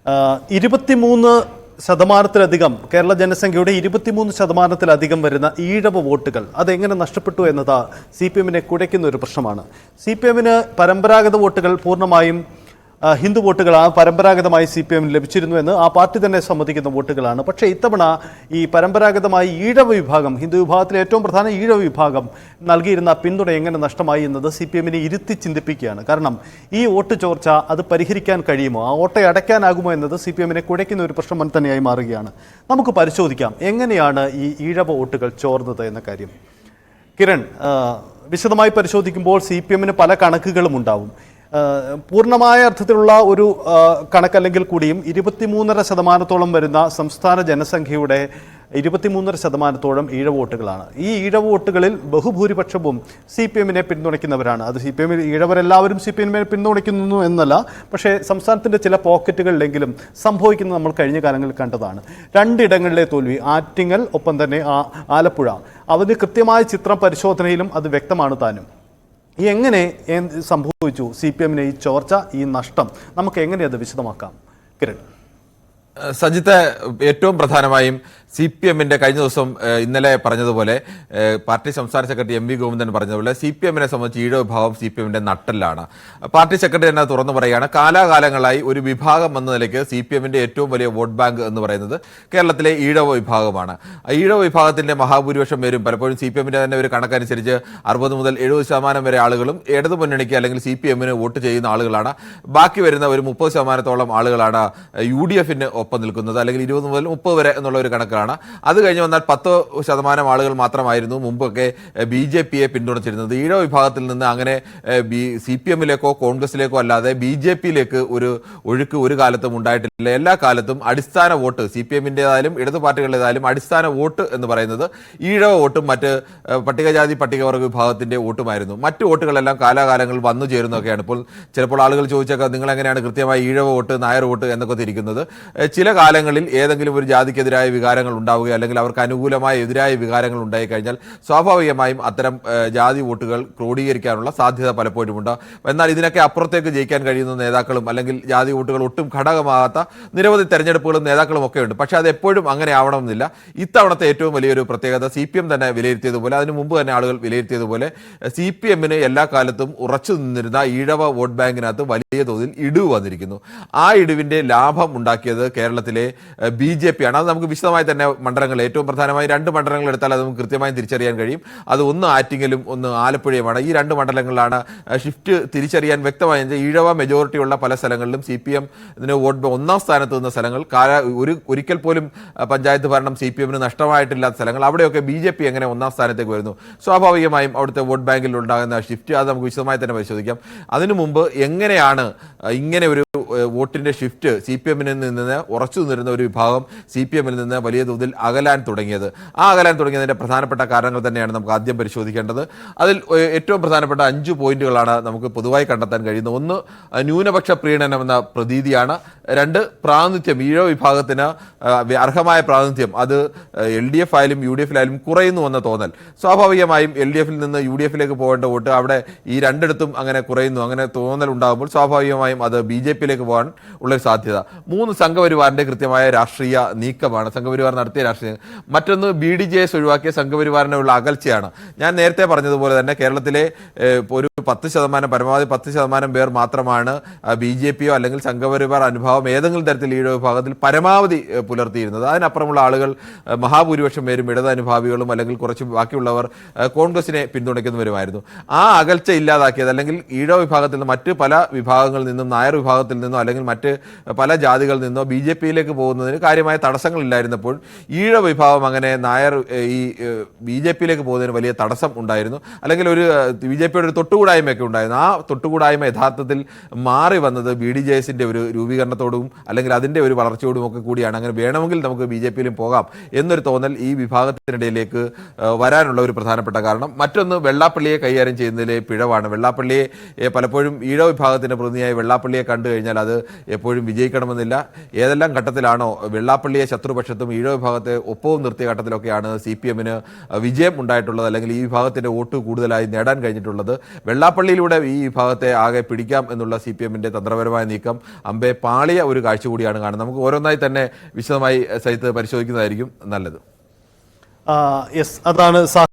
23% കേരള ജനസംഖ്യയുടെ 23% വരുന്ന ഈഴവ വോട്ടുകൾ അതെങ്ങനെ നഷ്ടപ്പെട്ടു എന്നത് CPM-നെ കുഴയ്ക്കുന്ന ഒരു പ്രശ്നമാണ്. CPM-ന് പരമ്പരാഗത വോട്ടുകൾ പൂർണ്ണമായും ഹിന്ദു വോട്ടുകളാണ് പരമ്പരാഗതമായി CPM-ന് ലഭിച്ചിരുന്നു എന്ന് ആ പാർട്ടി തന്നെ സമ്മതിക്കുന്ന വോട്ടുകളാണ്. പക്ഷേ ഇത്തവണ ഈ പരമ്പരാഗതമായി ഈഴവ വിഭാഗം, ഹിന്ദു വിഭാഗത്തിലെ ഏറ്റവും പ്രധാന ഈഴവ വിഭാഗം നൽകിയിരുന്ന പിന്തുണ എങ്ങനെ നഷ്ടമായി എന്നത് CPM-നെ ഇരുത്തി ചിന്തിപ്പിക്കുകയാണ്. കാരണം ഈ വോട്ട് ചോർച്ച അത് പരിഹരിക്കാൻ കഴിയുമോ, ആ വോട്ടെ അടയ്ക്കാനാകുമോ എന്നത് CPM-നെ കുഴയ്ക്കുന്ന ഒരു പ്രശ്നം തന്നെയായി മാറുകയാണ്. നമുക്ക് പരിശോധിക്കാം എങ്ങനെയാണ് ഈ ഈഴവ വോട്ടുകൾ ചോർന്നത് എന്ന കാര്യം. കിരൺ, വിശദമായി പരിശോധിക്കുമ്പോൾ CPM-ന് പല കണക്കുകളും ഉണ്ടാവും. പൂർണ്ണമായ അർത്ഥത്തിലുള്ള ഒരു കണക്കല്ലെങ്കിൽ കൂടിയും 23.5% വരുന്ന സംസ്ഥാന ജനസംഖ്യയുടെ 23% ഈഴവ വോട്ടുകളാണ്. ഈ ഈഴവ വോട്ടുകളിൽ ബഹുഭൂരിപക്ഷവും CPM-നെ പിന്തുണയ്ക്കുന്നവരാണ്. അത് ഈഴവരെല്ലാവരും CPM-നെ പിന്തുണയ്ക്കുന്നു എന്നല്ല, പക്ഷേ സംസ്ഥാനത്തിൻ്റെ ചില പോക്കറ്റുകളിലെങ്കിലും സംഭവിക്കുന്നത് നമ്മൾ കഴിഞ്ഞ കാലങ്ങളിൽ കണ്ടതാണ്. 2 ഇടങ്ങളിലെ തോൽവി, ആറ്റിങ്ങൽ ഒപ്പം തന്നെ ആലപ്പുഴ, അതിന് കൃത്യമായ ചിത്രം പരിശോധനയിലും അത് വ്യക്തമാണ് താനും. എങ്ങനെ സംഭവിച്ചു CPM-നെ ഈ ചോർച്ച, ഈ നഷ്ടം? നമുക്ക് എങ്ങനെ അത് വിശദമാക്കാം കിരൺ? സജിത്ത്, ഏറ്റവും പ്രധാനമായും CPM-ന്റെ കഴിഞ്ഞ ദിവസം ഇന്നലെ പറഞ്ഞതുപോലെ പാർട്ടി സംസ്ഥാന സെക്രട്ടറി MV ഗോവിന്ദൻ പറഞ്ഞതുപോലെ CPM-നെ സംബന്ധിച്ച് ഈഴവ വിഭാഗം CPM-ന്റെ നട്ടെല്ലാണ്. പാർട്ടി സെക്രട്ടറി തന്നെ തുറന്നു പറയുകയാണ്, കാലാകാലങ്ങളായി ഒരു വിഭാഗം എന്ന നിലയ്ക്ക് CPM-ന്റെ ഏറ്റവും വലിയ വോട്ട് ബാങ്ക് എന്ന് പറയുന്നത് കേരളത്തിലെ ഈഴവ വിഭാഗമാണ്. ഈഴവ വിഭാഗത്തിന്റെ മഹാഭൂരിപക്ഷം പേരും പലപ്പോഴും CPM-ന്റെ തന്നെ ഒരു കണക്കനുസരിച്ച് 60 മുതൽ 70% വരെ ആളുകളും ഇടതു മുന്നണിക്ക് അല്ലെങ്കിൽ CPM-ന് വോട്ട് ചെയ്യുന്ന ആളുകളാണ്. ബാക്കി വരുന്ന ഒരു 30%-ഓളം ആളുകളാണ് UDF-ന് ഒപ്പം നിൽക്കുന്നത്, അല്ലെങ്കിൽ 20 മുതൽ 30 വരെ എന്നുള്ള ഒരു കണക്കാണ്. അത് കഴിഞ്ഞ് വന്നാൽ 10% ആളുകൾ മാത്രമായിരുന്നു മുമ്പൊക്കെ BJP-യെ പിന്തുണച്ചിരുന്നത്. ഈഴവ വിഭാഗത്തിൽ നിന്ന് അങ്ങനെ CPM-ലേക്കോ കോൺഗ്രസിലേക്കോ അല്ലാതെ BJP-യിലേക്ക് ഒരു ഒഴുക്ക് ഒരു കാലത്തും ഉണ്ടായിട്ടില്ല. എല്ലാ കാലത്തും അടിസ്ഥാന വോട്ട്, CPM-ന്റേതായാലും ഇടതു പാർട്ടികളുടേതായാലും അടിസ്ഥാന വോട്ട് എന്ന് പറയുന്നത് ഈഴവ വോട്ടും മറ്റ് പട്ടികജാതി പട്ടികവർഗ വിഭാഗത്തിന്റെ വോട്ടുമായിരുന്നു. മറ്റു വോട്ടുകളെല്ലാം കാലാകാലങ്ങളിൽ വന്നു ചേരുന്നതൊക്കെയാണ്. ഇപ്പോൾ ചിലപ്പോൾ ആളുകൾ ചോദിച്ചേക്കാം, നിങ്ങൾ എങ്ങനെയാണ് കൃത്യമായി ഈഴവ വോട്ട് നായർ വോട്ട് എന്നൊക്കെ തിരിക്കുന്നത്? ചില കാലങ്ങളിൽ ഏതെങ്കിലും ഒരു ജാതിക്കെതിരായ വികാരങ്ങൾ ഉണ്ടാവുകയോ അല്ലെങ്കിൽ അവർക്ക് അനുകൂലമായ എതിരായ വികാരങ്ങൾ ഉണ്ടായിക്കഴിഞ്ഞാൽ സ്വാഭാവികമായും അത്തരം ജാതി വോട്ടുകൾ ക്രോഡീകരിക്കാനുള്ള സാധ്യത പലപ്പോഴുമുണ്ട്. എന്നാൽ ഇതിനൊക്കെ അപ്പുറത്തേക്ക് ജയിക്കാൻ കഴിയുന്ന നേതാക്കളും അല്ലെങ്കിൽ ജാതി വോട്ടുകൾ ഒട്ടും ഘടകമാകാത്ത നിരവധി തെരഞ്ഞെടുപ്പുകളും നേതാക്കളും ഒക്കെ ഉണ്ട്. പക്ഷേ അത് എപ്പോഴും അങ്ങനെ ആവണമെന്നില്ല. ഇത്തവണത്തെ ഏറ്റവും വലിയൊരു പ്രത്യേകത CPM തന്നെ വിലയിരുത്തിയതുപോലെ, അതിനു മുമ്പ് തന്നെ ആളുകൾ വിലയിരുത്തിയതുപോലെ, CPM-ന് എല്ലാ കാലത്തും ഉറച്ചു നിന്നിരുന്ന ഈഴവ വോട്ട് ബാങ്കിനകത്ത് വലിയ തോതിൽ ഇടിവ് വന്നിരിക്കുന്നു. ആ ഇടിവിന്റെ ലാഭം ഉണ്ടാക്കിയത് കേരളത്തിലെ BJP-ആണ്. അത് നമുക്ക് വിശദമായി തന്നെ മണ്ഡലങ്ങൾ, ഏറ്റവും പ്രധാനമായി 2 മണ്ഡലങ്ങൾ എടുത്താൽ അത് നമുക്ക് കൃത്യമായി തിരിച്ചറിയാൻ കഴിയും. അത് ഒന്ന് ആറ്റിങ്ങലും ഒന്ന് ആലപ്പുഴയുമാണ്. ഈ 2 മണ്ഡലങ്ങളിലാണ് ഷിഫ്റ്റ് തിരിച്ചറിയാൻ വ്യക്തമായി. ഈഴവ മെജോറിറ്റിയുള്ള പല സ്ഥലങ്ങളിലും CPM ഇതിന് വോട്ട് ഒന്നാം സ്ഥാനത്ത് നിന്ന സ്ഥലങ്ങൾ, ഒരിക്കൽ പോലും പഞ്ചായത്ത് ഭരണം CPM-ന് നഷ്ടമായിട്ടില്ലാത്ത സ്ഥലങ്ങൾ, അവിടെയൊക്കെ BJP എങ്ങനെ ഒന്നാം സ്ഥാനത്തേക്ക് വരുന്നു? സ്വാഭാവികമായും അവിടുത്തെ വോട്ട് ബാങ്കിൽ ഉണ്ടാകുന്ന ഷിഫ്റ്റ് അത് നമുക്ക് വിശദമായി തന്നെ പരിശോധിക്കാം. അതിനു മുമ്പ് എങ്ങനെയാണ് ഇങ്ങനെ ഒരു വോട്ടിന്റെ ഷിഫ്റ്റ് CPM-ൽ നിന്ന് ഉറച്ചു നിന്നിരുന്ന ഒരു വിഭാഗം CPM-ൽ നിന്ന് വലിയ തോതിൽ അകലാൻ തുടങ്ങിയത്? ആ അകലാൻ തുടങ്ങിയതിന്റെ പ്രധാനപ്പെട്ട കാരണങ്ങൾ തന്നെയാണ് നമുക്ക് ആദ്യം പരിശോധിക്കേണ്ടത്. അതിൽ ഏറ്റവും പ്രധാനപ്പെട്ട 5 പോയിന്റുകളാണ് നമുക്ക് പൊതുവായി കണ്ടെത്താൻ കഴിയുന്നത്. ഒന്ന്, ന്യൂനപക്ഷ പ്രീണനം എന്ന പ്രതീതിയാണ്. 2, പ്രാതിനിധ്യം, ഈഴവ വിഭാഗത്തിന് അർഹമായ പ്രാതിനിധ്യം അത് LDF ആയാലും UDF-ലായാലും കുറയുന്നു എന്ന തോന്നൽ. സ്വാഭാവികമായും LDF-ൽ നിന്ന് UDF-ലേക്ക് പോകേണ്ട വോട്ട് അവിടെ ഈ 2ഇടത്തും അങ്ങനെ കുറയുന്നു, അങ്ങനെ തോന്നൽ ഉണ്ടാകുമ്പോൾ സ്വാഭാവികമായും അത് BJP-യിലേക്ക് പോകാൻ ഉള്ളൊരു സാധ്യത. 3, സംഘപരിവാറിന്റെ കൃത്യമായ രാഷ്ട്രീയ നീക്കമാണ്, സംഘപരിവാർ നടത്തിയ രാഷ്ട്രീയ. മറ്റൊന്ന്, BDJS ഒഴിവാക്കിയ സംഘപരിവാറിനുള്ള അകൽച്ചയാണ്. ഞാൻ നേരത്തെ പറഞ്ഞതുപോലെ തന്നെ കേരളത്തിലെ ഒരു 10%, പരമാവധി 10% പേർ മാത്രമാണ് BJP-യോ അല്ലെങ്കിൽ സംഘപരിവാർ അനുഭാവം ഏതെങ്കിലും തരത്തിൽ ഈഴവ വിഭാഗത്തിൽ പരമാവധി പുലർത്തിയിരുന്നത്. അതിനപ്പുറമുള്ള ആളുകൾ മഹാഭൂരിപക്ഷം പേരും ഇടതനുഭാവികളും അല്ലെങ്കിൽ കുറച്ച് ബാക്കിയുള്ളവർ കോൺഗ്രസിനെ പിന്തുണയ്ക്കുന്നവരുമായിരുന്നു. ആ അകൽച്ച ഇല്ലാതാക്കിയത്, അല്ലെങ്കിൽ ഈഴവ വിഭാഗത്തിൽ നിന്ന് മറ്റ് പല വിഭാഗങ്ങളിൽ നിന്നും, നായർ വിഭാഗത്തിൽ നിന്നോ അല്ലെങ്കിൽ മറ്റ് പല ജാതികളിൽ നിന്നോ BJP-യിലേക്ക് പോകുന്നതിന് കാര്യമായ തടസ്സങ്ങളില്ലായിരുന്നപ്പോൾ ഈഴവ വിഭാഗം അങ്ങനെ നായർ ഈ BJP-യിലേക്ക് പോകുന്നതിന് വലിയ തടസ്സം ഉണ്ടായിരുന്നു, അല്ലെങ്കിൽ ഒരു BJP-യുടെ ഒരു തൊട്ടുകൂടായ്മയൊക്കെ ഉണ്ടായിരുന്നു. ആ തൊട്ടുകൂടായ്മ യഥാർത്ഥത്തിൽ മാറി വന്നത് BDJS-ന്റെ ഒരു രൂപീകരണത്തോടും അല്ലെങ്കിൽ അതിൻ്റെ ഒരു വളർച്ചയോടും ഒക്കെ കൂടിയാണ്. അങ്ങനെ വേണമെങ്കിൽ നമുക്ക് BJP-യിലും പോകാം എന്നൊരു തോന്നൽ ഈ വിഭാഗത്തിനിടയിലേക്ക് വരാനുള്ള ഒരു പ്രധാനപ്പെട്ട കാരണം. മറ്റൊന്ന്, വെള്ളാപ്പള്ളിയെ കൈകാര്യം ചെയ്യുന്നതിലെ പിഴവാണ്. വെള്ളാപ്പള്ളിയെ പലപ്പോഴും ഈഴവ വിഭാഗത്തിൻ്റെ പ്രതിനിധിയായി വെള്ളാപ്പള്ളിയെ കണ്ടു കഴിഞ്ഞാൽ അത് അത് എപ്പോഴും വിജയിക്കണമെന്നില്ല. ഏതെല്ലാം ഘട്ടത്തിലാണോ വെള്ളാപ്പള്ളിയെ ശത്രുപക്ഷത്തും ഈഴവ വിഭാഗത്തെ ഒപ്പവും നിർത്തിയ ഘട്ടത്തിലൊക്കെയാണ് CPM വിജയം ഉണ്ടായിട്ടുള്ളത്, അല്ലെങ്കിൽ ഈ വിഭാഗത്തിന്റെ വോട്ട് കൂടുതലായി നേടാൻ കഴിഞ്ഞിട്ടുള്ളത്. വെള്ളാപ്പള്ളിയിലൂടെ ഈ വിഭാഗത്തെ ആകെ പിടിക്കാം എന്നുള്ള CPM തന്ത്രപരമായ നീക്കം അമ്പെ പാളിയ ഒരു കാഴ്ച കൂടിയാണ് കാണുന്നത്. നമുക്ക് ഓരോന്നായി തന്നെ വിശദമായി സജിത്ത് പരിശോധിക്കുന്നതായിരിക്കും നല്ലത്. യെസ്, അതാണ്